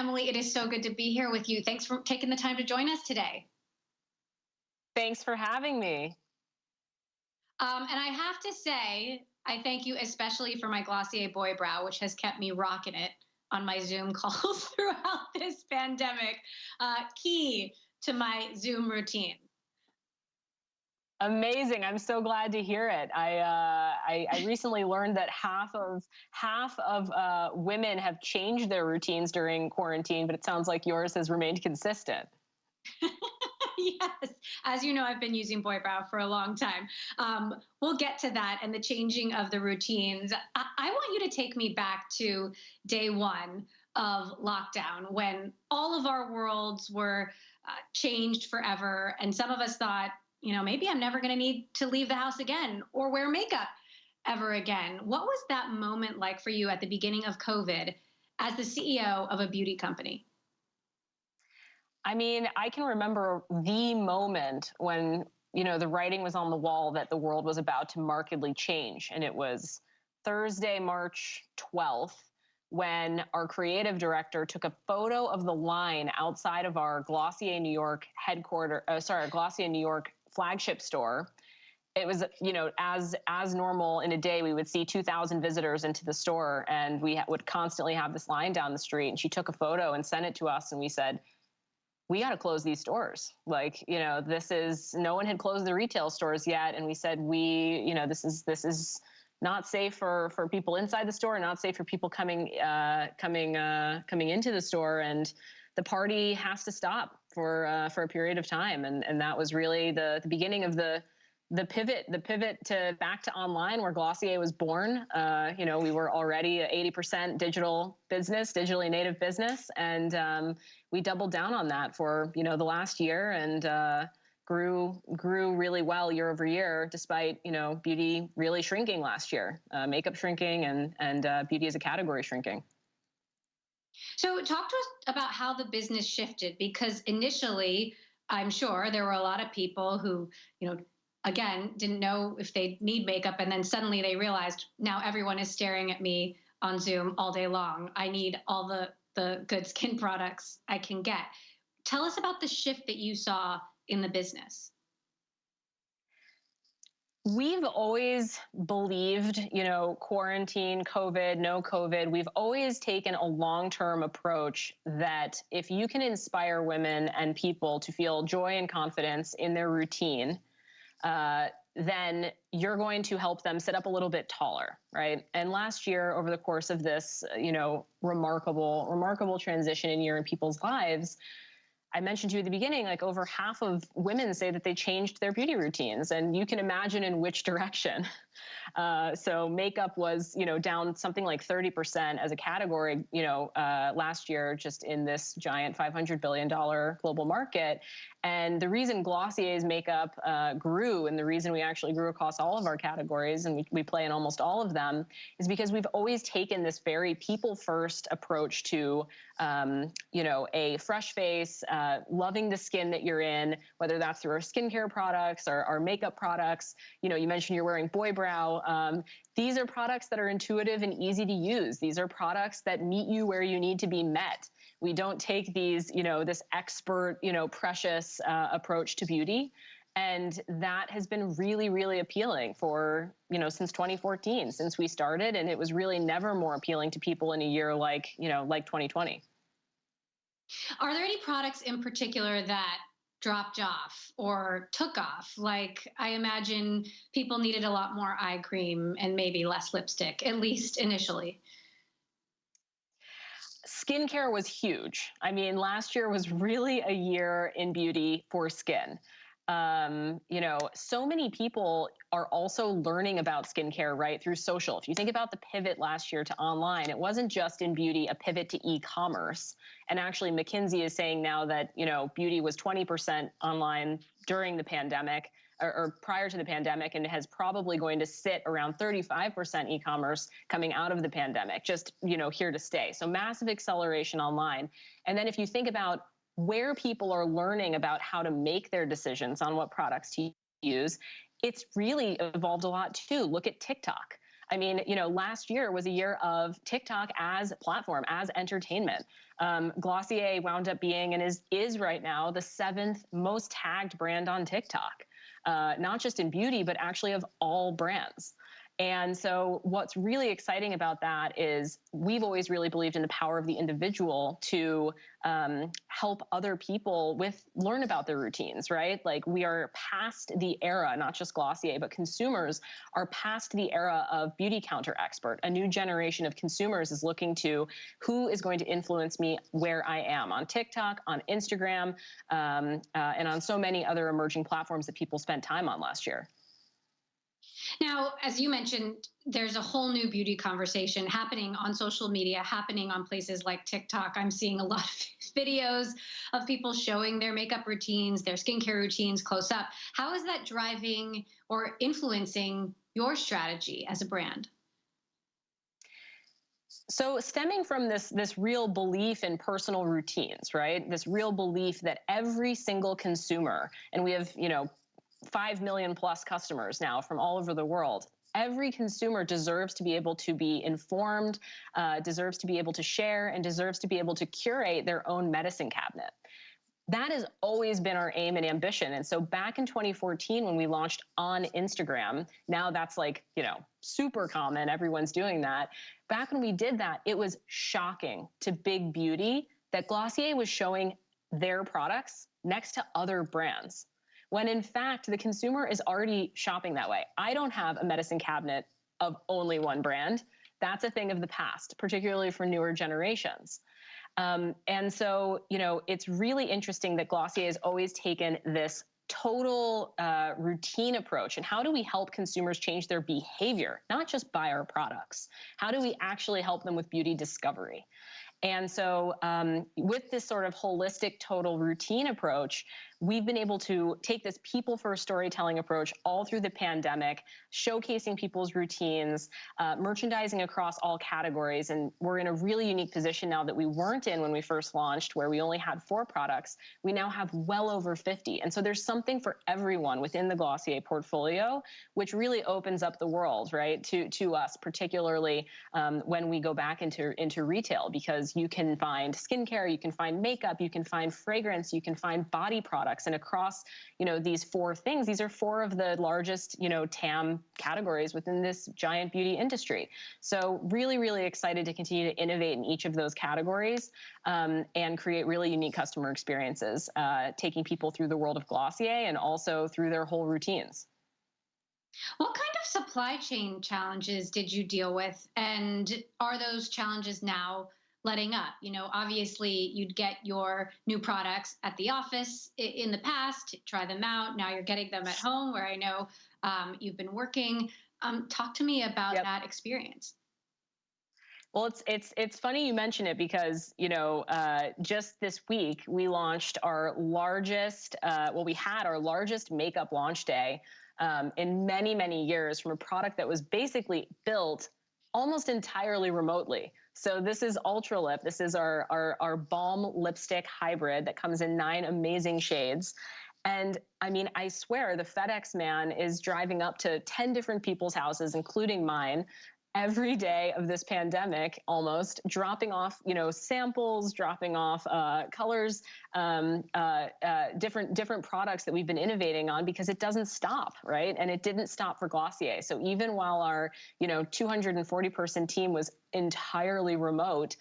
Emily. It is so good to be here with you. Thanks for taking the time to join us today. Thanks for having me. And I have to say, I thank you especially for my Glossier Boy Brow, which has kept me rocking it on my Zoom calls throughout this pandemic. Key to my Zoom routine. Amazing! I'm so glad to hear it. I recently learned that half of women have changed their routines during quarantine, but it sounds like yours has remained consistent. Yes, as you know, I've been using Boy Brow for a long time. We'll get to that and the changing of the routines. I want you to take me back to day one of lockdown when all of our worlds were changed forever. And some of us thought, maybe I'm never going to need to leave the house again or wear makeup ever again. What was that moment like for you at the beginning of COVID as the CEO of a beauty company? I mean, I can remember the moment when, the writing was on the wall that the world was about to markedly change. And it was Thursday, March 12th, when our creative director took a photo of the line outside of our Glossier, New York Glossier, New York flagship store. It was, as normal in a day, we would see 2,000 visitors into the store, and we would constantly have this line down the street. And she took a photo and sent it to us, and we said, we got to close these stores. Like, no one had closed the retail stores yet. And we said, this is not safe for people inside the store, not safe for people coming into the store. And the party has to stop for a period of time. And that was really the beginning of the pivot to back to online, where Glossier was born. We were already a 80% digital business, digitally native business. And we doubled down on that for, the last year, and grew really well year over year, despite, beauty really shrinking last year, makeup shrinking and beauty as a category shrinking. So talk to us about how the business shifted, because initially, I'm sure there were a lot of people who, again, didn't know if they need makeup. And then suddenly they realized, now everyone is staring at me on Zoom all day long. I need all the good skin products I can get. Tell us about the shift that you saw in the business. We've always believed, quarantine, COVID, no COVID, we've always taken a long-term approach that if you can inspire women and people to feel joy and confidence in their routine, then you're going to help them sit up a little bit taller, right? And last year, over the course of this, remarkable transition in year in people's lives, I mentioned to you at the beginning, like over half of women say that they changed their beauty routines, and you can imagine in which direction. So makeup was, down something like 30% as a category, last year, just in this giant $500 billion global market. And the reason Glossier's makeup grew, and the reason we actually grew across all of our categories, and we play in almost all of them, is because we've always taken this very people-first approach to, a fresh face, loving the skin that you're in, whether that's through our skincare products or our makeup products. You mentioned you're wearing Boy Brow. These are products that are intuitive and easy to use. These are products that meet you where you need to be met. We don't take these, this expert, precious approach to beauty. And that has been really, really appealing for, since 2014, since we started. And it was really never more appealing to people in a year like 2020. Are there any products in particular that dropped off or took off? Like, I imagine people needed a lot more eye cream and maybe less lipstick, at least initially. Skincare was huge. I mean, last year was really a year in beauty for skin. So many people are also learning about skincare right through social. If you think about the pivot last year to online, it wasn't just in beauty, a pivot to e-commerce. And actually, McKinsey is saying now that, beauty was 20% online during the pandemic or prior to the pandemic, and has probably going to sit around 35% e-commerce coming out of the pandemic, just, here to stay. So massive acceleration online. And then if you think about where people are learning about how to make their decisions on what products to use, it's really evolved a lot too. Look at TikTok. I mean, last year was a year of TikTok as a platform, as entertainment. Glossier wound up being and is right now the 7th most tagged brand on TikTok, not just in beauty, but actually of all brands. And so what's really exciting about that is we've always really believed in the power of the individual to help other people learn about their routines, right? Like, we are past the era, not just Glossier, but consumers are past the era of beauty counter expert. A new generation of consumers is looking to who is going to influence me where I am on TikTok, on Instagram, and on so many other emerging platforms that people spent time on last year. Now, as you mentioned, there's a whole new beauty conversation happening on social media, happening on places like TikTok. I'm seeing a lot of videos of people showing their makeup routines, their skincare routines close up. How is that driving or influencing your strategy as a brand? So stemming from this real belief in personal routines, right? This real belief that every single consumer, and we have, 5 million plus customers now from all over the world. Every consumer deserves to be able to be informed, deserves to be able to share, and deserves to be able to curate their own medicine cabinet. That has always been our aim and ambition. And so back in 2014, when we launched on Instagram, now that's like, super common. Everyone's doing that. Back when we did that, it was shocking to big beauty that Glossier was showing their products next to other brands, when in fact the consumer is already shopping that way. I don't have a medicine cabinet of only one brand. That's a thing of the past, particularly for newer generations. And so, it's really interesting that Glossier has always taken this total routine approach. And how do we help consumers change their behavior, not just buy our products? How do we actually help them with beauty discovery? And so with this sort of holistic total routine approach, we've been able to take this people-first storytelling approach all through the pandemic, showcasing people's routines, merchandising across all categories. And we're in a really unique position now that we weren't in when we first launched, where we only had 4 products. We now have well over 50. And so there's something for everyone within the Glossier portfolio, which really opens up the world, right, to us, particularly when we go back into retail, because you can find skincare, you can find makeup, you can find fragrance, you can find body products. And across, these 4 things, these are 4 of the largest, TAM categories within this giant beauty industry. So really, really excited to continue to innovate in each of those categories and create really unique customer experiences, taking people through the world of Glossier and also through their whole routines. What kind of supply chain challenges did you deal with? And are those challenges now letting up? Obviously you'd get your new products at the office in the past, try them out. Now you're getting them at home, where I know you've been working. Talk to me about that experience. Well, it's funny you mention it, because just this week we launched our largest. We had our largest makeup launch day in many, many years, from a product that was basically built almost entirely remotely. So this is Ultra Lip. This is our balm lipstick hybrid that comes in 9 amazing shades. And I mean, I swear the FedEx man is driving up to 10 different people's houses, including mine, every day of this pandemic, almost dropping off, samples, dropping off colors, different products that we've been innovating on, because it doesn't stop, right? And it didn't stop for Glossier. So even while our, 240-person team was entirely remote,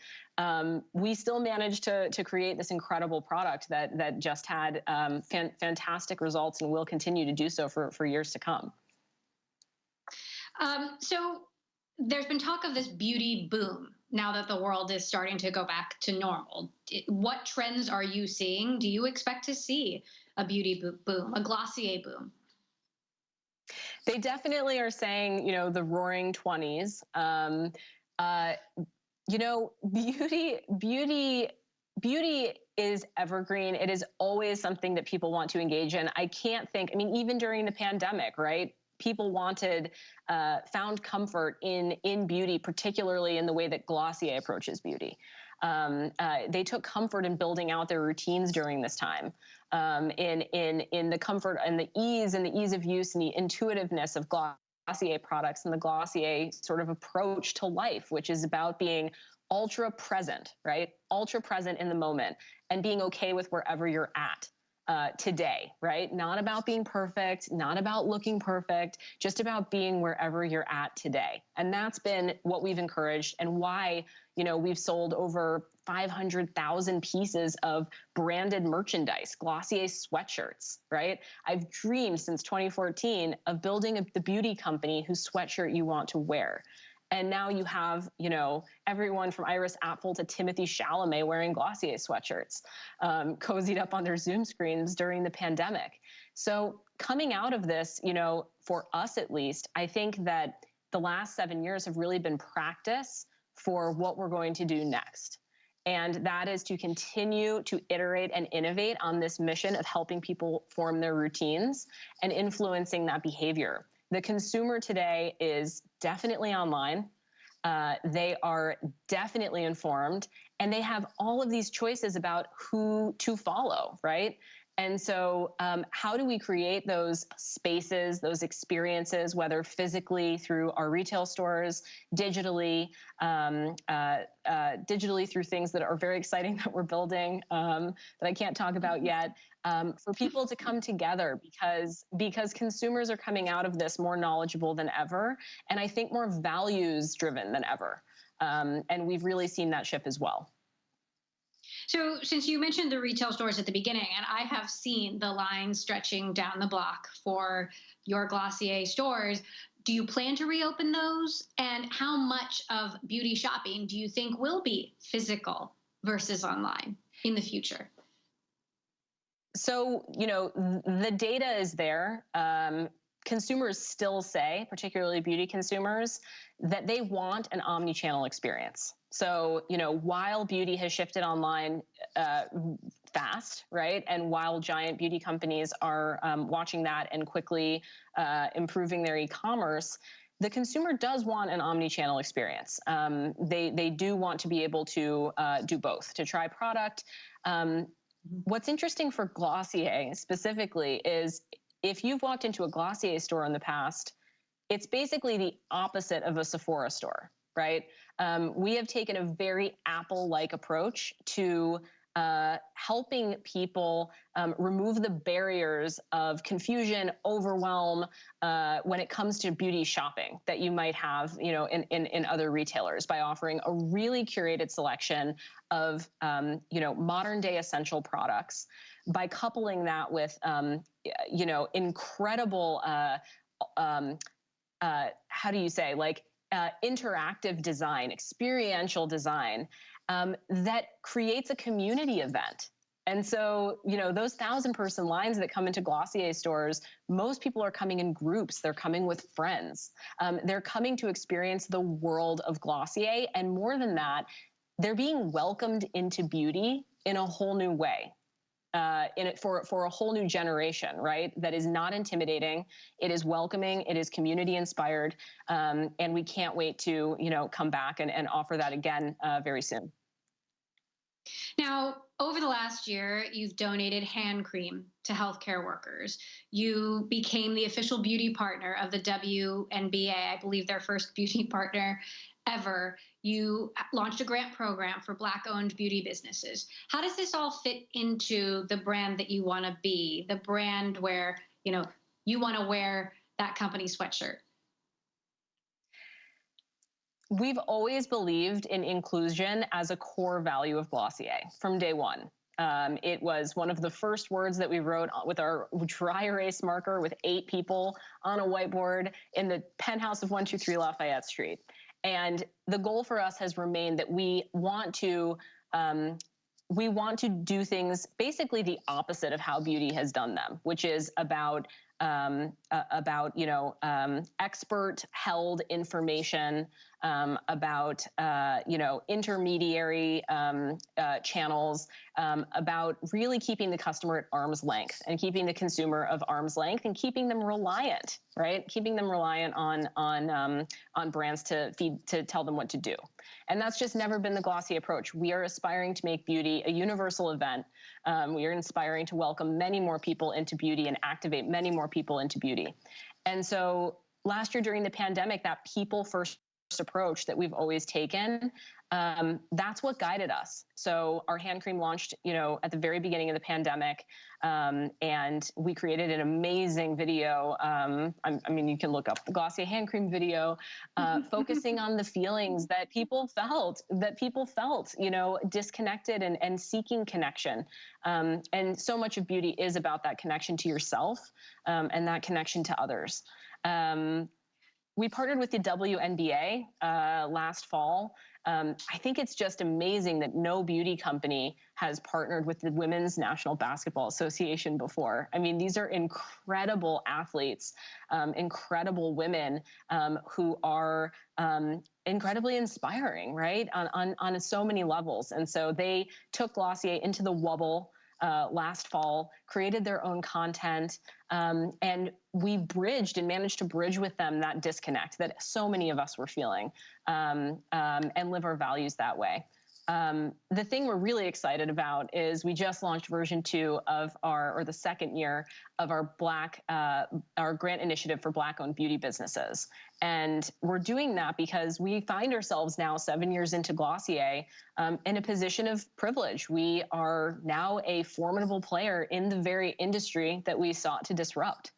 we still managed to create this incredible product that just had fantastic results and will continue to do so for years to come. So there's been talk of this beauty boom now that the world is starting to go back to normal. What trends are you seeing? Do you expect to see a beauty boom, a Glossier boom? They definitely are saying, the roaring 20s. Beauty is evergreen. It is always something that people want to engage in. I can't think, even during the pandemic, right? People found comfort in beauty, particularly in the way that Glossier approaches beauty. They took comfort in building out their routines during this time, in the comfort and the ease of use and the intuitiveness of Glossier products and the Glossier sort of approach to life, which is about being ultra present, right? Ultra present in the moment and being okay with wherever you're at today, right? Not about being perfect, not about looking perfect, just about being wherever you're at today. And that's been what we've encouraged and why, we've sold over 500,000 pieces of branded merchandise, Glossier sweatshirts, right? I've dreamed since 2014 of building the beauty company whose sweatshirt you want to wear. And now you have, everyone from Iris Apfel to Timothy Chalamet wearing Glossier sweatshirts, cozied up on their Zoom screens during the pandemic. So coming out of this, for us at least, I think that the last 7 years have really been practice for what we're going to do next. And that is to continue to iterate and innovate on this mission of helping people form their routines and influencing that behavior. The consumer today is definitely online. They are definitely informed, and they have all of these choices about who to follow, right? And so how do we create those spaces, those experiences, whether physically through our retail stores, digitally through things that are very exciting that we're building that I can't talk about yet, for people to come together because consumers are coming out of this more knowledgeable than ever, and I think more values driven than ever. And we've really seen that shift as well. So since you mentioned the retail stores at the beginning, and I have seen the line stretching down the block for your Glossier stores, do you plan to reopen those? And how much of beauty shopping do you think will be physical versus online in the future? So, the data is there. Consumers still say, particularly beauty consumers, that they want an omni-channel experience. So, while beauty has shifted online fast, right? And while giant beauty companies are watching that and quickly improving their e-commerce, the consumer does want an omni-channel experience. They do want to be able to do both, to try product. What's interesting for Glossier specifically is if you've walked into a Glossier store in the past, it's basically the opposite of a Sephora store, right? We have taken a very Apple-like approach to helping people remove the barriers of confusion, overwhelm when it comes to beauty shopping that you might have, in other retailers by offering a really curated selection of, modern day essential products, by coupling that with, incredible, how do you say, interactive design, experiential design, that creates a community event. And so, those 1,000-person lines that come into Glossier stores, most people are coming in groups. They're coming with friends. They're coming to experience the world of Glossier. And more than that, they're being welcomed into beauty in a whole new way. For a whole new generation, right? That is not intimidating. It is welcoming. It is community inspired. And we can't wait to, come back and offer that again very soon. Now, over the last year, you've donated hand cream to healthcare workers. You became the official beauty partner of the WNBA, I believe their first beauty partner ever. You launched a grant program for Black-owned beauty businesses. How does this all fit into the brand that you want to be, the brand where, you want to wear that company sweatshirt? We've always believed in inclusion as a core value of Glossier from day one. It was one of the first words that we wrote with our dry erase marker with 8 people on a whiteboard in the penthouse of 123 Lafayette Street. And the goal for us has remained that we want to do things basically the opposite of how beauty has done them, which is about expert held information, about intermediary channels, about really keeping the customer at arm's length and keeping the consumer of arm's length and keeping them reliant, right? Keeping them reliant on brands to tell them what to do. And that's just never been the Glossier approach. We are aspiring to make beauty a universal event. We are inspiring to welcome many more people into beauty and activate many more people into beauty. And so last year during the pandemic, that people first approach that we've always taken, that's what guided us. So our hand cream launched, at the very beginning of the pandemic, and we created an amazing video. You can look up the Glossier hand cream video, focusing on the feelings that people felt, disconnected and seeking connection. And so much of beauty is about that connection to yourself, and that connection to others. We partnered with the WNBA last fall. I think it's just amazing that no beauty company has partnered with the Women's National Basketball Association before. I mean, these are incredible athletes, incredible women who are incredibly inspiring, right, on so many levels. And so they took Glossier into the Wubble last fall, created their own content, and we bridged and managed to bridge with them that disconnect that so many of us were feeling, and live our values that way. The thing we're really excited about is we just launched version 2 of the second year of our grant initiative for Black-owned beauty businesses. And we're doing that because we find ourselves now 7 years into Glossier in a position of privilege. We are now a formidable player in the very industry that we sought to disrupt.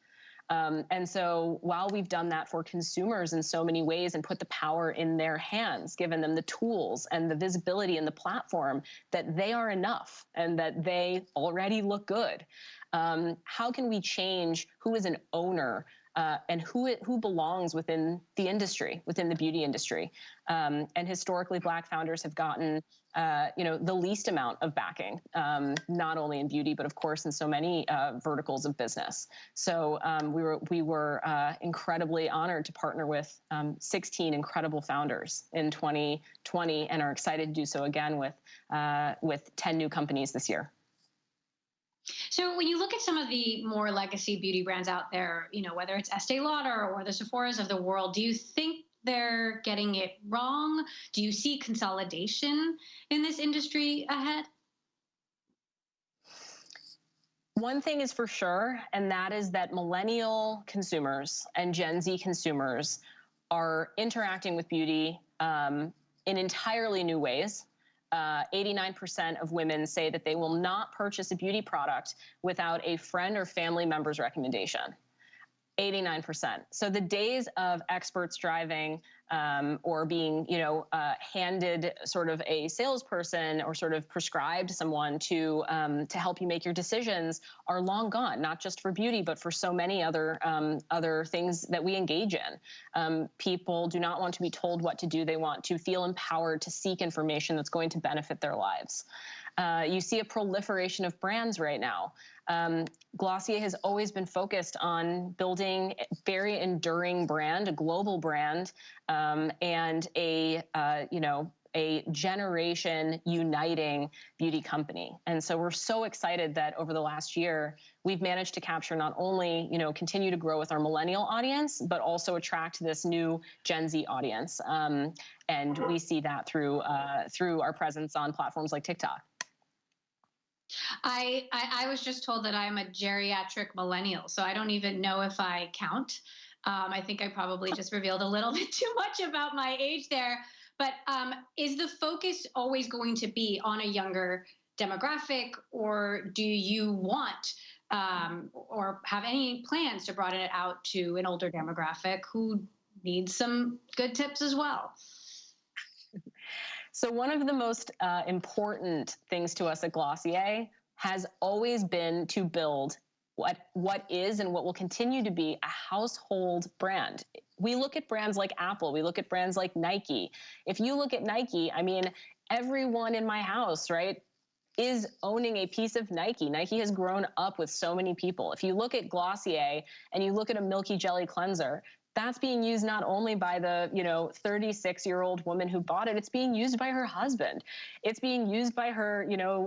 And so while we've done that for consumers in so many ways and put the power in their hands, given them the tools and the visibility and the platform that they are enough and that they already look good, how can we change who is an owner and who belongs within the industry, within the beauty industry? And historically, Black founders have gotten the least amount of backing, not only in beauty, but of course in so many verticals of business. So we were incredibly honored to partner with 16 incredible founders in 2020, and are excited to do so again with 10 new companies this year. So when you look at some of the more legacy beauty brands out there, whether it's Estee Lauder or the Sephoras of the world, do you think they're getting it wrong? Do you see consolidation in this industry ahead? One thing is for sure, and that is that millennial consumers and Gen Z consumers are interacting with beauty in entirely new ways. 89% of women say that they will not purchase a beauty product without a friend or family member's recommendation. 89%. So the days of experts driving or being, handed sort of a salesperson or sort of prescribed someone to help you make your decisions are long gone. Not just for beauty, but for so many other things that we engage in. People do not want to be told what to do. They want to feel empowered to seek information that's going to benefit their lives. You see a proliferation of brands right now. Glossier has always been focused on building a very enduring brand, a global brand, and a generation uniting beauty company. And so we're so excited that over the last year, we've managed to capture not only, continue to grow with our millennial audience, but also attract this new Gen Z audience. And we see that through our presence on platforms like TikTok. I was just told that I'm a geriatric millennial, so I don't even know if I count. I think I probably just revealed a little bit too much about my age there. But is the focus always going to be on a younger demographic, or do you want or have any plans to broaden it out to an older demographic who needs some good tips as well? So one of the most important things to us at Glossier has always been to build what is and what will continue to be a household brand. We look at brands like Apple, we look at brands like Nike. If you look at Nike, I mean, everyone in my house, right, is owning a piece of Nike. Nike has grown up with so many people. If you look at Glossier and you look at a Milky Jelly cleanser, that's being used not only by the 36-year-old woman who bought it. It's being used by her husband. It's being used by her young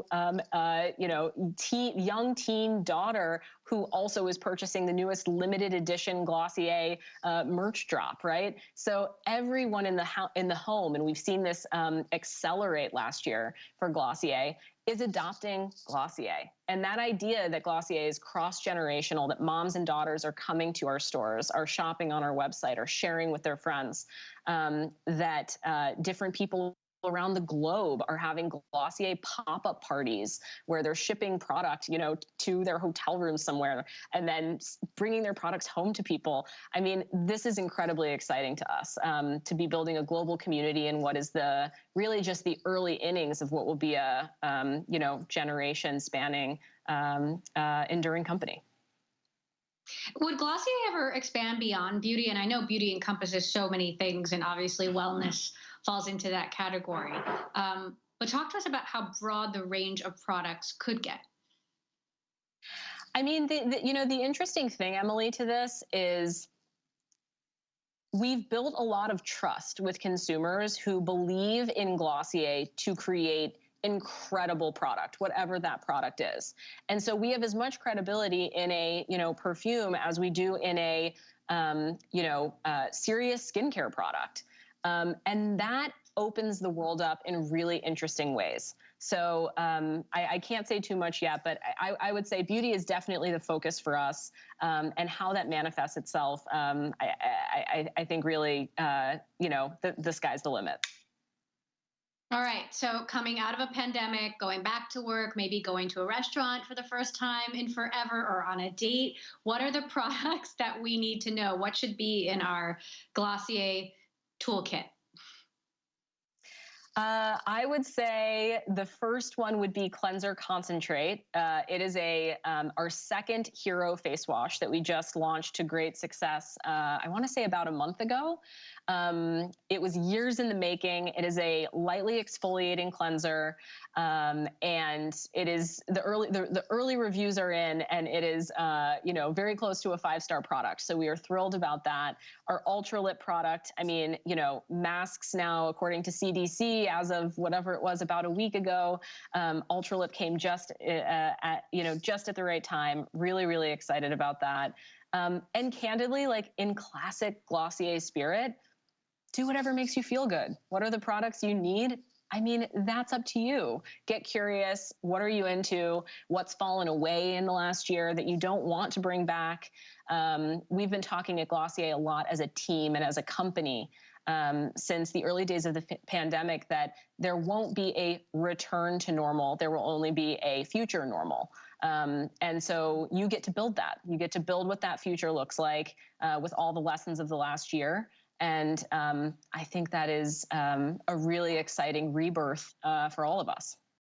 teen daughter, who also is purchasing the newest limited edition Glossier merch drop. Right. So everyone in the home, and we've seen this accelerate last year for Glossier. is adopting Glossier. And that idea that Glossier is cross-generational, that moms and daughters are coming to our stores, are shopping on our website, are sharing with their friends, that different people around the globe are having Glossier pop-up parties where they're shipping product, to their hotel room somewhere and then bringing their products home to people. I mean, this is incredibly exciting to us, to be building a global community in what is really just the early innings of what will be a, generation spanning, enduring company. Would Glossier ever expand beyond beauty? And I know beauty encompasses so many things, and obviously wellness falls into that category. But talk to us about how broad the range of products could get. I mean, the interesting thing, Emily, to this is we've built a lot of trust with consumers who believe in Glossier to create incredible product, whatever that product is. And so we have as much credibility in a, perfume as we do in a, serious skincare product. And that opens the world up in really interesting ways. So I can't say too much yet, but I would say beauty is definitely the focus for us, and how that manifests itself. I think really, the sky's the limit. All right. So coming out of a pandemic, going back to work, maybe going to a restaurant for the first time in forever or on a date, what are the products that we need to know? What should be in our Glossier toolkit? I would say the first one would be Cleanser Concentrate. It is our second hero face wash that we just launched to great success, I want to say about a month ago. It was years in the making. It is a lightly exfoliating cleanser, and it is the early reviews are in, and it is very close to a 5-star product. So we are thrilled about that. Our Ultra Lip product, I mean, masks now, according to CDC, as of whatever it was about a week ago, Ultra Lip came just at the right time. Really, really excited about that. And candidly, like in classic Glossier spirit, do whatever makes you feel good. What are the products you need? I mean, that's up to you. Get curious. What are you into? What's fallen away in the last year that you don't want to bring back? We've been talking at Glossier a lot as a team and as a company since the early days of the pandemic that there won't be a return to normal. There will only be a future normal. And so you get to build that. You get to build what that future looks like with all the lessons of the last year. And I think that is a really exciting rebirth for all of us.